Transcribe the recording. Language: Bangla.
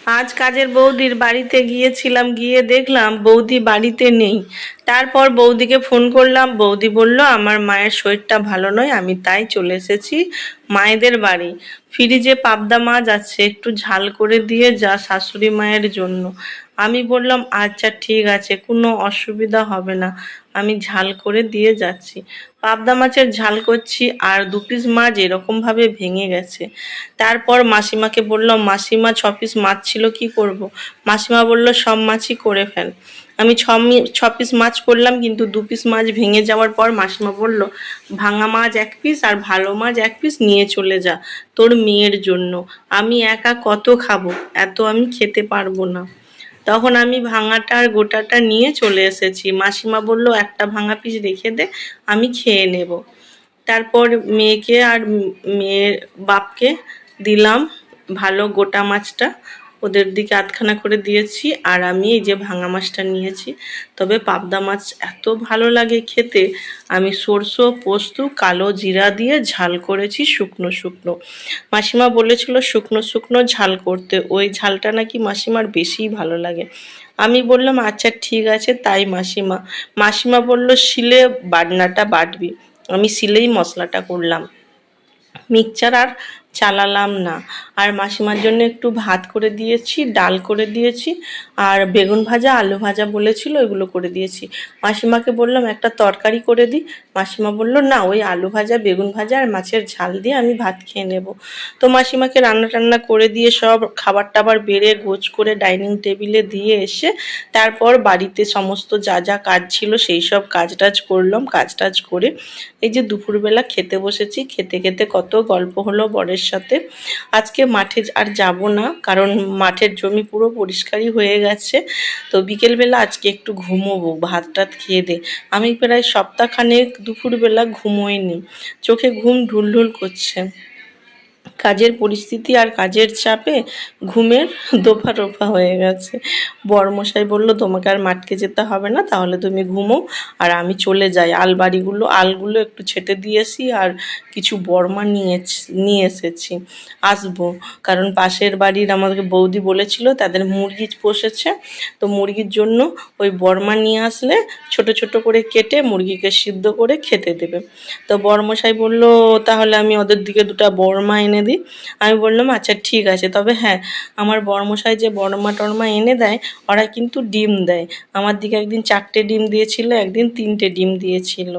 আজ কাজের বৌদির বাড়িতে গিয়েছিলাম, গিয়ে দেখলাম বৌদি বাড়িতে নেই। তারপর বৌদিকে ফোন করলাম, বৌদি বলল আমার মায়ের শরীরটা ভালো নয়, আমি তাই চলে এসেছি মায়েদের বাড়ি। ফ্রিজে পাবদা মাছ আছে, একটু ঝাল করে দিয়ে যা শাশুড়ি মায়ের জন্য। আমি বললাম আচ্ছা ঠিক আছে, কোনো অসুবিধা হবে না, আমি ঝাল করে দিয়ে যাচ্ছি। পাবদা মাছের ঝাল করছি আর 2 পিস মাছ এরকমভাবে ভেঙে গেছে। তারপর মাসিমাকে বললাম মাসিমা 6 পিস মাছ ছিল কি করব। মাসিমা বলল সব মাছই করে ফেল। আমি 6 পিস মাছ করলাম, কিন্তু 2 পিস মাছ ভেঙে যাওয়ার পর মাসিমা বলল ভাঙা মাছ 1 পিস আর ভালো মাছ 1 পিস নিয়ে চলে যা তোর মেয়ের জন্য। আমি একা কত খাবো, এত আমি খেতে পারবো না। তখন আমি ভাঙাটা আর গোটাটা নিয়ে চলে এসেছি। মাসিমা বলল একটা ভাঙা পিস রেখে দে, আমি খেয়ে নেব। তারপর মেয়েকে আর মেয়ের বাপকে দিলাম ভালো গোটা মাছটা, ওদের দিকে আধখানা করে দিয়েছি। আর আমি এই যে ভাঙা মাছটা নিয়েছি। তবে পাবদা মাছ এত ভালো লাগে খেতে, আমি সরষে পোস্ত কালো জিরা দিয়ে ঝাল করেছি শুকনো শুকনো। মাসিমা বলেছিল শুকনো শুকনো ঝাল করতে, ওই ঝালটা নাকি মাসিমার বেশিই ভালো লাগে। আমি বললাম আচ্ছা ঠিক আছে তাই মাসিমা। মাসিমা বলল শিলে বাটনাটা বাটবি। আমি শিলেই মশলাটা করলাম, মিক্সচার আর চালালাম না। আর মাসিমার জন্য একটু ভাত করে দিয়েছি, ডাল করে দিয়েছি, আর বেগুন ভাজা আলু ভাজা বলেছিল ওইগুলো করে দিয়েছি। মাসিমাকে বললাম একটা তরকারি করে দিই। মাসিমা বলল না, ওই আলু ভাজা বেগুন ভাজা আর মাছের ঝাল দিয়ে আমি ভাত খেয়ে নেব। তো মাসিমাকে রান্না টান্না করে দিয়ে সব খাবার টাবার বেড়ে গোছ করে ডাইনিং টেবিলে দিয়ে এসে তারপর বাড়িতে সমস্ত যা যা কাজ ছিল সেই সব কাজ টাজ করলাম। কাজ টাজ করে এই যে দুপুরবেলা খেতে বসেছি। খেতে খেতে কত গল্প হলো বরের সাথে। আজকে মাঠে আর যাব না, কারণ মাঠের জমি পুরো পরিষ্কারই হয়ে গেছে। তো বিকেলবেলা আজকে একটু ঘুমোবো ভাত টাত খেয়ে দে। আমি প্রায় সপ্তাহখানেক দুপুরবেলা ঘুমোইনি, চোখে ঘুম ঢুলঢুল করছে। কাজের পরিস্থিতি আর কাজের চাপে ঘুমের দোফা রোফা হয়ে গেছে। বরমশাই বলল তোমাকে আর মাঠকে যেতে হবে না, তাহলে তুমি ঘুমো আর আমি চলে যাই। আলগুলো একটু ছেটে দিয়েছি আর কিছু বর্মা নিয়ে এসেছি, আসবো। কারণ পাশের বাড়ির আমাদেরকে বৌদি বলেছিল তাদের মুরগি পোষেছে, তো মুরগির জন্য ওই বর্মা নিয়ে আসলে ছোট ছোট করে কেটে মুরগিকে সিদ্ধ করে খেতে দেবে। তো বরমশাই বলল তাহলে আমি ওদের দিকে 2টা বর্মা এনে দিই। আমি বললাম আচ্ছা ঠিক আছে, তবে হ্যাঁ আমার বরমশাই যে বর্মা টর্মা এনে দেয় ওরা কিন্তু ডিম দেয়। আমার দিকে একদিন 4টে ডিম দিয়েছিল, একদিন 3টে ডিম দিয়েছিল।